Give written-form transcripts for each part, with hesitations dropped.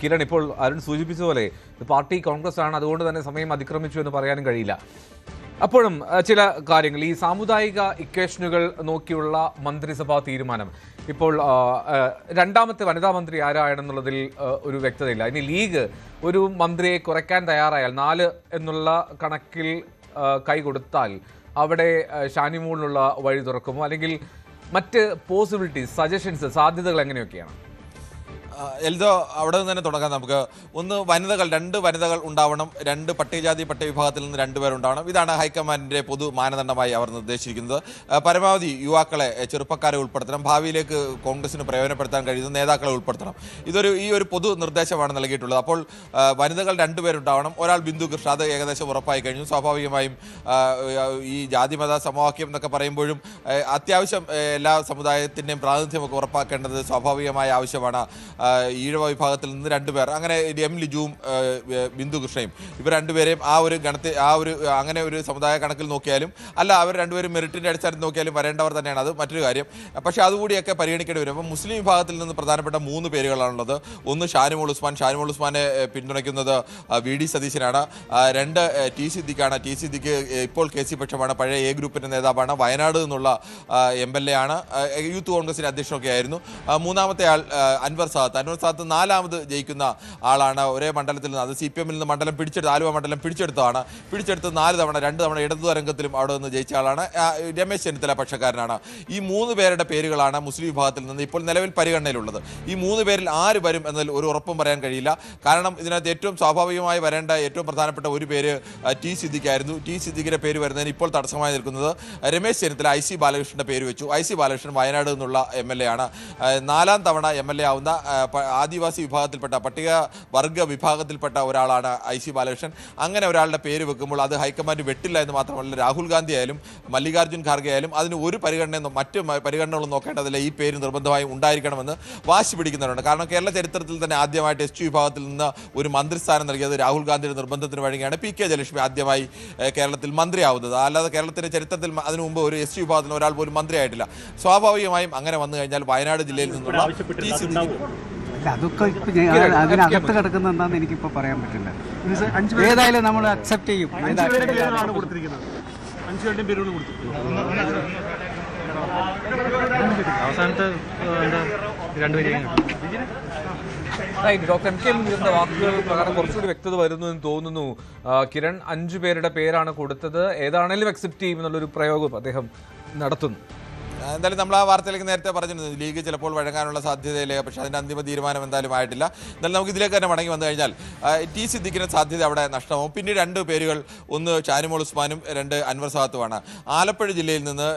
കിരൺ, ഇപ്പോൾ അരുൺ സൂചിപ്പിച്ച പോലെ പാർട്ടി കോൺഗ്രസ് ആണ്, അതുകൊണ്ട് തന്നെ സമയം അതിക്രമിച്ചു എന്ന് പറയാനും കഴിയില്ല. അപ്പോഴും ചില കാര്യങ്ങൾ, ഈ സാമുദായിക ഇക്വേഷനുകൾ നോക്കിയുള്ള മന്ത്രിസഭാ തീരുമാനം, ഇപ്പോൾ രണ്ടാമത്തെ വനിതാ മന്ത്രി ആരാണെന്നുള്ളതിൽ ഒരു വ്യക്തതയില്ല. ഇനി ലീഗ് ഒരു മന്ത്രിയെ കുറയ്ക്കാൻ തയ്യാറായാൽ 4 എന്നുള്ള കണക്കിൽ കൈ കൊടുത്താൽ അവിടെ ഷാനിമോളിനുള്ള വഴി തുറക്കുമോ? അല്ലെങ്കിൽ മറ്റ് പോസിബിലിറ്റീസ്, സജഷൻസ്, സാധ്യതകൾ എങ്ങനെയൊക്കെയാണ്? എൽദോ, അവിടെ നിന്ന് തന്നെ തുടങ്ങാം. നമുക്ക് ഒന്ന് വനിതകൾ, 2 വനിതകൾ ഉണ്ടാവണം, 2 പട്ടികജാതി പട്ടികവിഭാഗത്തിൽ നിന്ന് 2 പേരുണ്ടാവണം. ഇതാണ് ഹൈക്കമാൻഡിൻ്റെ പൊതു മാനദണ്ഡമായി അവർ നിർദ്ദേശിച്ചിരിക്കുന്നത്. പരമാവധി യുവാക്കളെ, ചെറുപ്പക്കാരെ ഉൾപ്പെടുത്തണം, ഭാവിയിലേക്ക് കോൺഗ്രസിന് പ്രയോജനപ്പെടുത്താൻ കഴിയുന്ന നേതാക്കളെ ഉൾപ്പെടുത്തണം. ഈ ഒരു പൊതു നിർദ്ദേശമാണ് നൽകിയിട്ടുള്ളത്. അപ്പോൾ വനിതകൾ 2 പേരുണ്ടാവണം. ഒരാൾ ബിന്ദു കൃഷ്ണ, അത് ഏകദേശം ഉറപ്പായി കഴിഞ്ഞു. സ്വാഭാവികമായും ഈ ജാതിമത സമവാക്യം എന്നൊക്കെ പറയുമ്പോഴും അത്യാവശ്യം എല്ലാ സമുദായത്തിൻ്റെയും പ്രാതിനിധ്യമൊക്കെ ഉറപ്പാക്കേണ്ടത് സ്വാഭാവികമായ ആവശ്യമാണ്. ഈഴവ വിഭാഗത്തിൽ നിന്ന് 2 പേർ, അങ്ങനെ എം ലിജുവും ബിന്ദു കൃഷ്ണയും, ഇവർ 2 പേരെയും അങ്ങനെ ഒരു സമുദായ കണക്കിൽ നോക്കിയാലും, അല്ല അവർ 2 പേരും മെറിറ്റിൻ്റെ അടിസ്ഥാനത്തിൽ നോക്കിയാലും വരേണ്ടവർ തന്നെയാണ്. അത് മറ്റൊരു കാര്യം. പക്ഷേ അതുകൂടിയൊക്കെ പരിഗണിക്കേണ്ടി വരും. അപ്പം മുസ്ലിം വിഭാഗത്തിൽ നിന്ന് പ്രധാനപ്പെട്ട 3 പേരുകളാണുള്ളത്. ഒന്ന് ഷാനിമോൾ ഉസ്മാനെ പിന്തുണയ്ക്കുന്നത് വി ഡി സതീശനാണ്. 2 ടി സിദ്ദിഖാണ്. ടി സിദ്ദിഖ് ഇപ്പോൾ കെ സി പക്ഷമാണ്, പഴയ എ ഗ്രൂപ്പിൻ്റെ നേതാവാണ്, വയനാട് നിന്നുള്ള MLA ആണ്, യൂത്ത് കോൺഗ്രസിൻ്റെ അധ്യക്ഷനൊക്കെ ആയിരുന്നു. മൂന്നാമത്തെ ആൾ അൻവർ സാദത്ത് 4ാമത് ജയിക്കുന്ന ആളാണ്. ഒരേ മണ്ഡലത്തിൽ നിന്ന്, അത് CPM നിന്ന് മണ്ഡലം പിടിച്ചെടുത്ത്, ആലുവ മണ്ഡലം പിടിച്ചെടുത്ത് 4 തവണ, 2 തവണ ഇടതു തരംഗത്തിലും അവിടെ നിന്ന് ജയിച്ച ആളാണ്. രമേശ് ചെന്നിത്തല പക്ഷക്കാരനാണ്. ഈ 3 പേരുടെ പേരുകളാണ് മുസ്ലിം വിഭാഗത്തിൽ നിന്ന് ഇപ്പോൾ നിലവിൽ പരിഗണനയിലുള്ളത്. ഈ 3 പേരിൽ ആര് വരും എന്നതിൽ ഒരു ഉറപ്പും പറയാൻ കഴിയില്ല. കാരണം ഇതിനകത്ത് ഏറ്റവും സ്വാഭാവികമായി വരേണ്ട ഏറ്റവും പ്രധാനപ്പെട്ട ഒരു പേര് ടി സിദ്ദിഖായിരുന്നു. ടി സിദ്ദിഖിൻ്റെ പേര് വരുന്നതിന് ഇപ്പോൾ തടസ്സമായി നിൽക്കുന്നത് രമേശ് ചെന്നിത്തല IC ബാലകൃഷ്ണൻ്റെ പേര് വെച്ചു. IC ബാലകൃഷ്ണൻ വയനാട് നിന്നുള്ള MLA ആണ്. 4ാം തവണ MLA ആവുന്ന ആദിവാസി വിഭാഗത്തിൽപ്പെട്ട, പട്ടിക വർഗ വിഭാഗത്തിൽപ്പെട്ട ഒരാളാണ് IC ബാലകൃഷ്ണൻ. അങ്ങനെ ഒരാളുടെ പേര് വെക്കുമ്പോൾ അത് ഹൈക്കമാൻഡ് വെട്ടില്ല എന്ന് മാത്രമല്ല, രാഹുൽ ഗാന്ധി ആയാലും മല്ലികാർജ്ജുൻ ഖാർഗെ ആയാലും അതിന് ഒരു മറ്റ് പരിഗണനകളും നോക്കേണ്ടതില്ല. ഈ പേര് നിർബന്ധമായും ഉണ്ടായിരിക്കണമെന്ന് വാശി പിടിക്കുന്നവരുണ്ട്. കാരണം കേരള ചരിത്രത്തിൽ തന്നെ ആദ്യമായിട്ട് ST വിഭാഗത്തിൽ നിന്ന് ഒരു മന്ത്രിസ്ഥാനം നൽകിയത് രാഹുൽ ഗാന്ധിയുടെ നിർബന്ധത്തിന് വഴങ്ങിയാണ്. PK ജയലക്ഷ്മി ആദ്യമായി കേരളത്തിൽ മന്ത്രിയാവുന്നത്. അല്ലാതെ കേരളത്തിൻ്റെ ചരിത്രത്തിൽ അതിനു മുമ്പ് ഒരു ST വിഭാഗത്തിൽ ഒരാൾ പോലും മന്ത്രിയായിട്ടില്ല. സ്വാഭാവികമായും അങ്ങനെ വന്നു കഴിഞ്ഞാൽ വയനാട് ജില്ലയിൽ നിന്നുള്ള അതൊക്കെ ഇപ്പം അതിനകത്ത് കിടക്കുന്ന എന്താണെന്ന് എനിക്കിപ്പോൾ പറയാൻ പറ്റില്ല. ഏതായാലും നമ്മൾ അക്സെപ്റ്റ് ചെയ്യും. അവസാനത്തെ ഡോക്ടർ MK മുനീറിന്റെ വാക്കുകൾ പ്രകാരം കുറച്ചുകൂടി വ്യക്തത വരുന്നു എന്ന് തോന്നുന്നു. കിരൺ 5 പേരുടെ പേരാണ് കൊടുത്തത്. ഏതാണേലും അക്സെപ്റ്റ് ചെയ്യും എന്നുള്ളൊരു പ്രയോഗം അദ്ദേഹം നടത്തുന്നു. എന്തായാലും നമ്മൾ ആ വാർത്തയിലേക്ക് നേരത്തെ പറഞ്ഞിരുന്നു, ലീഗ് ചിലപ്പോൾ വഴങ്ങാനുള്ള സാധ്യതയില്ല. പക്ഷേ അതിൻ്റെ അന്തിമ തീരുമാനം എന്തായാലും ആയിട്ടില്ല. എന്നാലും നമുക്ക് ഇതിലേക്ക് തന്നെ മടങ്ങി വന്നു കഴിഞ്ഞാൽ ടി സിദ്ദിഖിന് സാധ്യത അവിടെ നഷ്ടമാവും. പിന്നീട് 2 പേരുകൾ, ഒന്ന് ഷാനിമോൾ ഉസ്മാനും 2 അൻവർ സാദത്തുമാണ്. ആലപ്പുഴ ജില്ലയിൽ നിന്ന്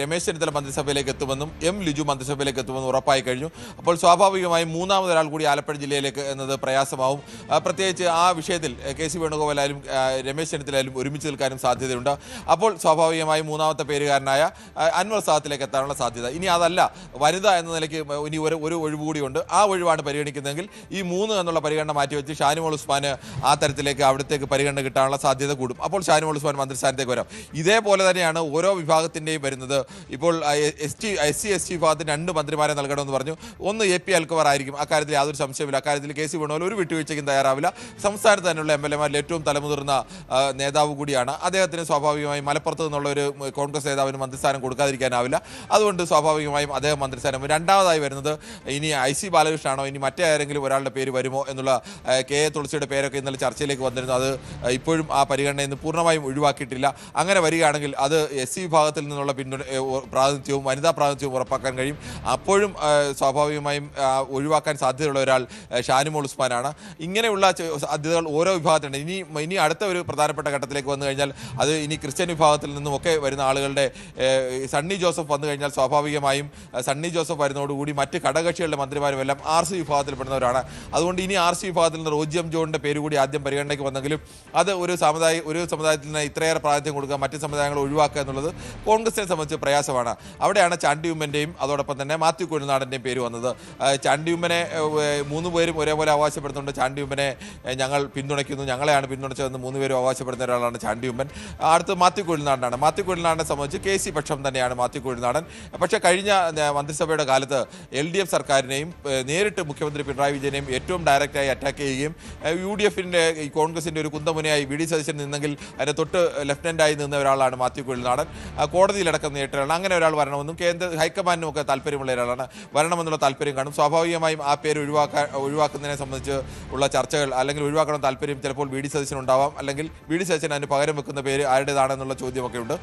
രമേശ് ചെന്നിത്തല മന്ത്രിസഭയിലേക്ക് എത്തുമെന്നും എം ലിജു മന്ത്രിസഭയിലേക്ക് എത്തുമെന്നും ഉറപ്പായി കഴിഞ്ഞു. അപ്പോൾ സ്വാഭാവികമായും 3ാമതൊരാൾ കൂടി ആലപ്പുഴ ജില്ലയിലേക്ക് എന്നത് പ്രയാസമാവും. പ്രത്യേകിച്ച് ആ വിഷയത്തിൽ KC വേണുഗോപാലായാലും രമേശ് ചെന്നിത്തലായാലും ഒരുമിച്ച് നിൽക്കാനും സാധ്യതയുണ്ട്. അപ്പോൾ സ്വാഭാവികമായും 3ാമത്തെ പേരുകാരനായ അൻവർ സാദത്തിലേക്ക് എത്താനുള്ള സാധ്യത. ഇനി അതല്ല, വനിത എന്ന നിലയ്ക്ക് ഇനി ഒരു ഒഴിവ് കൂടിയുണ്ട്. ആ ഒഴിവാണ് പരിഗണിക്കുന്നതെങ്കിൽ ഈ 3 എന്നുള്ള പരിഗണന മാറ്റിവെച്ച് ഷാനിമോൾ ഉസ്മാന് ആ തരത്തിലേക്ക് അവിടത്തേക്ക് പരിഗണന കിട്ടാനുള്ള സാധ്യത കൂടും. അപ്പോൾ ഷാനിമോൾ ഉസ്മാൻ മന്ത്രിസ്ഥാനത്തേക്ക് വരാം. ഇതേപോലെ തന്നെയാണ് ഓരോ വിഭാഗത്തിൻ്റെയും വരുന്നത്. ഇപ്പോൾ SC ST വിഭാഗത്തിന് 2 മന്ത്രിമാരെ നൽകണമെന്ന് പറഞ്ഞു. ഒന്ന് AP അൽക്കവർ ആയിരിക്കും. അക്കാര്യത്തിൽ യാതൊരു സംശയമില്ല. അക്കാര്യത്തിൽ KC വേണുഗോപാൽ ഒരു വിട്ടുവീഴ്ചയ്ക്കും തയ്യാറാവില്ല. സംസ്ഥാനത്ത് തന്നെയുള്ള MLA-മാരിൽ ഏറ്റവും തലമുതിർന്ന നേതാവ് കൂടിയാണ്. അദ്ദേഹത്തിന് സ്വാഭാവികമായും മലപ്പുറത്ത് നിന്നുള്ള ഒരു കോൺഗ്രസ് നേതാവിന് മന്ത്രിസ്ഥാനം കൊടുക്കാതിരിക്കാനാവില്ല. അതുകൊണ്ട് സ്വാഭാവികമായും അദ്ദേഹം മന്ത്രിസ്ഥാനം. രണ്ടാമതായി വരുന്നത് ഇനി IC ബാലകൃഷ്ണനാണോ, ഇനി മറ്റേ ആരെങ്കിലും ഒരാളുടെ പേര് വരുമോ എന്നുള്ള KA തുളസിയുടെ പേരൊക്കെ ഇന്നലെ ചർച്ചയിലേക്ക് വന്നിരുന്നു. അത് ഇപ്പോഴും ആ പരിഗണനയിൽ നിന്ന് പൂർണ്ണമായും ഒഴിവാക്കിയിട്ടില്ല. അങ്ങനെ വരികയാണെങ്കിൽ അത് SC വിഭാഗത്തിൽ നിന്നുള്ള പ്രാതിനിധ്യവും വനിതാ പ്രാതിനിധ്യവും ഉറപ്പാക്കാൻ കഴിയും. അപ്പോഴും സ്വാഭാവികമായും ഒഴിവാക്കാൻ സാധ്യതയുള്ള ഒരാൾ ഷാനിമോൾ ഉസ്മാനാണ്. ഇങ്ങനെയുള്ള സാധ്യതകൾ ഓരോ വിഭാഗത്തിലുണ്ട്. ഇനി അടുത്ത ഒരു പ്രധാനപ്പെട്ട ഘട്ടത്തിലേക്ക് വന്നു കഴിഞ്ഞാൽ അത് ഇനി ക്രിസ്ത്യൻ വിഭാഗത്തിൽ നിന്നുമൊക്കെ വരുന്ന ആളുകളുടെ സണ്ണി ജോസഫ് വന്നു കഴിഞ്ഞാൽ സ്വാഭാവികമായും സണ്ണി ജോസഫ് വരുന്നതോടുകൂടി മറ്റ് ഘടകകക്ഷികളുടെ മന്ത്രിമാരും എല്ലാം RC വിഭാഗത്തിൽപ്പെടുന്നവരാണ്. അതുകൊണ്ട് ഇനി RC വിഭാഗത്തിൽ നിന്ന് റോജി എം ജോണിൻ്റെ പേര് കൂടി ആദ്യം പരിഗണനയ്ക്ക് വന്നെങ്കിലും അത് ഒരു സമുദായത്തിൽ നിന്ന് ഇത്രയേറെ പ്രാതിനിധ്യം കൊടുക്കുക, മറ്റ് സമുദായങ്ങൾ ഒഴിവാക്കുക എന്നുള്ളത് കോൺഗ്രസിനെ സംബന്ധിച്ച് പ്രയാസമാണ്. അവിടെയാണ് ചാണ്ടി ഉമ്മൻ്റെയും അതോടൊപ്പം തന്നെ മാത്യു കുഴൽനാടൻ്റെയും പേര് വന്നത്. ചാണ്ടി ഉമ്മനെ 3 പേരും ഒരേപോലെ അവകാശപ്പെടുന്നുണ്ട്. ചാണ്ടി ഉമ്മനെ ഞങ്ങൾ പിന്തുണയ്ക്കുന്നു, ഞങ്ങളെയാണ് പിന്തുണച്ചതെന്ന് 3 പേരും അവകാശപ്പെടുന്ന ഒരാളാണ് ചാണ്ടി ഉമ്മൻ. അടുത്ത് മാത്യു കുഴൽനാടനാണ്. മാത്യു കുഴൽനാടിനെ സംബന്ധിച്ച് KC പക്ഷം തന്നെയാണ് മാത്യു കുഴൽനാടൻ. നാടൻ. പക്ഷേ കഴിഞ്ഞ മന്ത്രിസഭയുടെ കാലത്ത് LDF സർക്കാരിനെയും നേരിട്ട് മുഖ്യമന്ത്രി പിണറായി വിജയനെയും ഏറ്റവും ഡയറക്റ്റായി അറ്റാക്ക് ചെയ്യുകയും UDFിൻ്റെ കോൺഗ്രസിൻ്റെ ഒരു കുന്തമുനയായി VD സതീശൻ നിന്നെങ്കിൽ അതിൻ്റെ തൊട്ട് ലെഫ്റ്റനൻ്റായി നിന്ന ഒരാളാണ് മാത്യു കുഴൽനാടൻ. കോടതിയിലടക്കം നേരിട്ടാണ് അങ്ങനെ ഒരാൾ വരണമെന്നും കേന്ദ്ര ഹൈക്കമാൻഡിനും ഒക്കെ താല്പര്യമുള്ള ഒരാളാണ്. വരണമെന്നുള്ള താല്പര്യം കാണും. സ്വാഭാവികമായും ആ പേര് ഒഴിവാക്കുന്നതിനെ സംബന്ധിച്ച് ഉള്ള ചർച്ചകൾ അല്ലെങ്കിൽ ഒഴിവാക്കണം താല്പര്യം ചിലപ്പോൾ VD സതീശനുണ്ടാവാം, അല്ലെങ്കിൽ VD സതീശൻ അതിന് പകരം വെക്കുന്ന പേര് ആരുടേതാണെന്നുള്ള ചോദ്യമൊക്കെ ഉണ്ട്.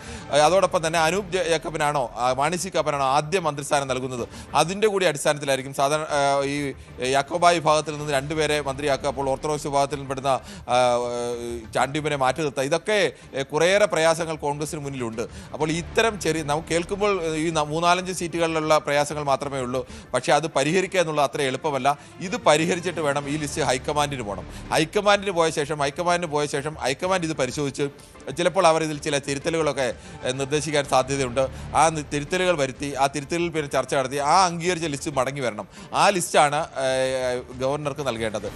അതോടൊപ്പം തന്നെ അനൂപ് ജേക്കബിനാണോ മാണി സി കാപ്പനാണോ ആദ്യം മന്ത്രിസ്ഥാനം നൽകുന്നത്, അതിൻ്റെ കൂടി അടിസ്ഥാനത്തിലായിരിക്കും സാധാരണ ഈ യാക്കോബായ വിഭാഗത്തിൽ നിന്ന് 2 പേരെ മന്ത്രിയാക്കുക, അപ്പോൾ ഓർത്തഡോക്സ് വിഭാഗത്തിൽ പെടുന്ന ചാണ്ടിയുമനെ മാറ്റി നിർത്തുക. ഇതൊക്കെ കുറേയേറെ പ്രയാസങ്ങൾ കോൺഗ്രസിന് മുന്നിലുണ്ട്. അപ്പോൾ ഇത്തരം നമുക്ക് കേൾക്കുമ്പോൾ ഈ 3-4 സീറ്റുകളിലുള്ള പ്രയാസങ്ങൾ മാത്രമേ ഉള്ളൂ. പക്ഷേ അത് പരിഹരിക്കുക എന്നുള്ളത് അത്ര എളുപ്പമല്ല. ഇത് പരിഹരിച്ചിട്ട് വേണം ഈ ലിസ്റ്റ് ഹൈക്കമാൻഡിന് പോകണം. ഹൈക്കമാൻഡിന് പോയ ശേഷം ഹൈക്കമാൻഡ് ഇത് പരിശോധിച്ച് ചിലപ്പോൾ അവർ ഇതിൽ ചില തിരുത്തലുകളൊക്കെ നിർദ്ദേശിക്കാൻ സാധ്യതയുണ്ട്. ആ തിരുത്തലുകൾ വരുത്തി ആ തിരുത്തലുകൾ പിന്നെ ചർച്ച നടത്തി ആ അംഗീകരിച്ച ലിസ്റ്റ് മടങ്ങി വരണം. ആ ലിസ്റ്റാണ് ഗവർണർക്ക് നൽകേണ്ടത്.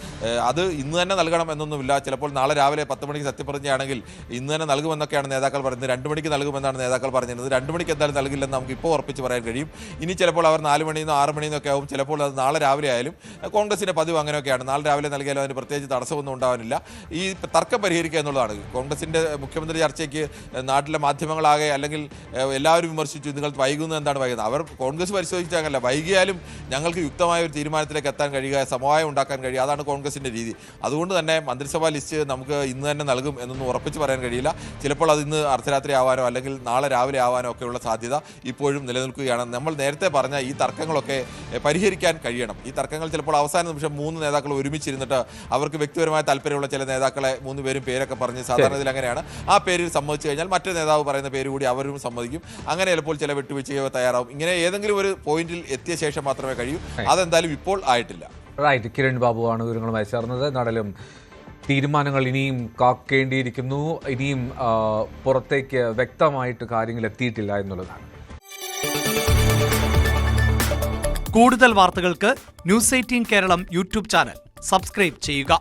അത് ഇന്ന് തന്നെ നൽകണം എന്നൊന്നുമില്ല. ചിലപ്പോൾ നാളെ രാവിലെ 10 മണിക്ക് സത്യപ്രതിജ്ഞയാണെങ്കിൽ ഇന്ന് തന്നെ നൽകുമെന്നൊക്കെയാണ് നേതാക്കൾ പറയുന്നത്. 2 മണിക്ക് നൽകുമെന്നാണ് നേതാക്കൾ പറഞ്ഞിരുന്നത്. 2 മണിക്ക് എന്തായാലും നൽകില്ലെന്ന് നമുക്ക് ഇപ്പോൾ ഉറപ്പിച്ച് പറയാൻ കഴിയും. ഇനി ചിലപ്പോൾ അവർ 4 മണിന്നോ 6 മണിന്നോ ഒക്കെ ആവും. ചിലപ്പോൾ അത് നാളെ രാവിലെ ആയാലും കോൺഗ്രസിൻ്റെ പതിവ് അങ്ങനെയൊക്കെയാണ്. നാളെ രാവിലെ നൽകിയാലും അതിന് പ്രത്യേകിച്ച് തടസ്സമൊന്നും ഉണ്ടാവാനില്ല. ഈ തർക്കം പരിഹരിക്കുക എന്നുള്ളതാണ്. കോൺഗ്രസിൻ്റെ മുഖ്യമന്ത്രി ചർച്ചയ്ക്ക് നാട്ടിലെ മാധ്യമങ്ങളാകെ അല്ലെങ്കിൽ എല്ലാവരും വിമർശിച്ചു, നിങ്ങൾ വൈകുന്നു, എന്താണ് വൈകുന്നത്? അവർ കോൺഗ്രസ് പരിശോധിച്ചാൽ വൈകിയാലും ഞങ്ങൾക്ക് യുക്തമായ ഒരു തീരുമാനത്തിലേക്ക് എത്താൻ കഴിയുക, സമവായം ഉണ്ടാക്കാൻ കഴിയുക, അതാണ് കോൺഗ്രസിൻ്റെ രീതി. അതുകൊണ്ട് തന്നെ മന്ത്രിസഭാ ലിസ്റ്റ് നമുക്ക് ഇന്ന് തന്നെ നൽകും എന്നൊന്നും ഉറപ്പിച്ച് പറയാൻ കഴിയില്ല. ചിലപ്പോൾ അത് ഇന്ന് അർദ്ധരാത്രി ആവാനോ അല്ലെങ്കിൽ നാളെ രാവിലെ ആവാനോ ഒക്കെയുള്ള സാധ്യത ഇപ്പോഴും നിലനിൽക്കുകയാണ്. നമ്മൾ നേരത്തെ പറഞ്ഞ ഈ തർക്കങ്ങളൊക്കെ പരിഹരിക്കാൻ കഴിയണം. ഈ തർക്കങ്ങൾ ചിലപ്പോൾ അവസാന നിമിഷം 3 നേതാക്കൾ ഒരുമിച്ചിരുന്നിട്ട് അവർക്ക് വ്യക്തിപരമായ താല്പര്യമുള്ള ചില നേതാക്കളെ 3 പേരും പേരൊക്കെ പറഞ്ഞ് സാധാരണ ഇതിൽ അങ്ങനെയാണ്. ആ പേരിൽ സമ്മതിച്ചു കഴിഞ്ഞാൽ മറ്റു നേതാവ് പറയുന്ന പേര് കൂടി അവരും സമ്മതിക്കും. അങ്ങനെ ചിലപ്പോൾ ചില വിട്ടുവീഴ്ചയോ തയ്യാറാവും. ഇങ്ങനെ ഏതെങ്കിലും ഒരു പോയിന്റിൽ എത്തിയ ശേഷം മാത്രമേ കഴിയൂ. അതെന്തായാലും ഇപ്പോൾ ആയിട്ടില്ല. റൈറ്റ്. കിരൺ ബാബുവാണ് വിവരങ്ങളുമായി ചേർന്നത്. നാട്ടിലും തീരുമാനങ്ങൾ ഇനിയും കാക്കേണ്ടിയിരിക്കുന്നു. ഇനിയും പുറത്തേക്ക് വ്യക്തമായിട്ട് കാര്യങ്ങൾ എത്തിയിട്ടില്ല എന്നുള്ളതാണ്. കൂടുതൽ വാർത്തകൾക്ക് News 18 Keralam YouTube channel subscribe ചെയ്യുക.